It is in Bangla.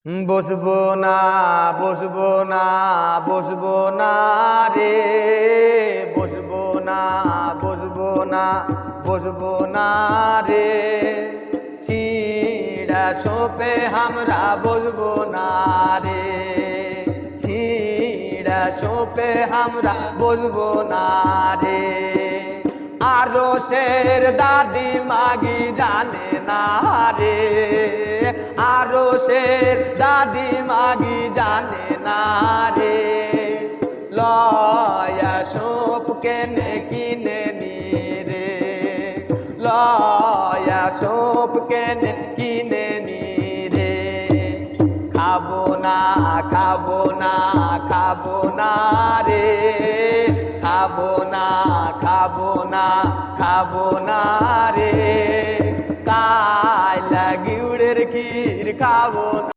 বসবো না বসবো না বসবো না রে, বসবো না বসবো না বসবো না রে, ছিড়া সোপে আমরা বসবো না রে, ছিড়া সোপে আমরা বসবো না রে। আরো শের দাদি মাগি জানে না রে, আরো শের দাদি মাগি জানে না রে, লয়া সোপ কেনে কিনে নি রে, লয়া সোপ কেনে কিনে নি রে। খাবো না খাবো না খাবো না রে, খাবো না খাবো না খাবো না রে, কাইলা গুড়ের ক্ষীর খাবো না।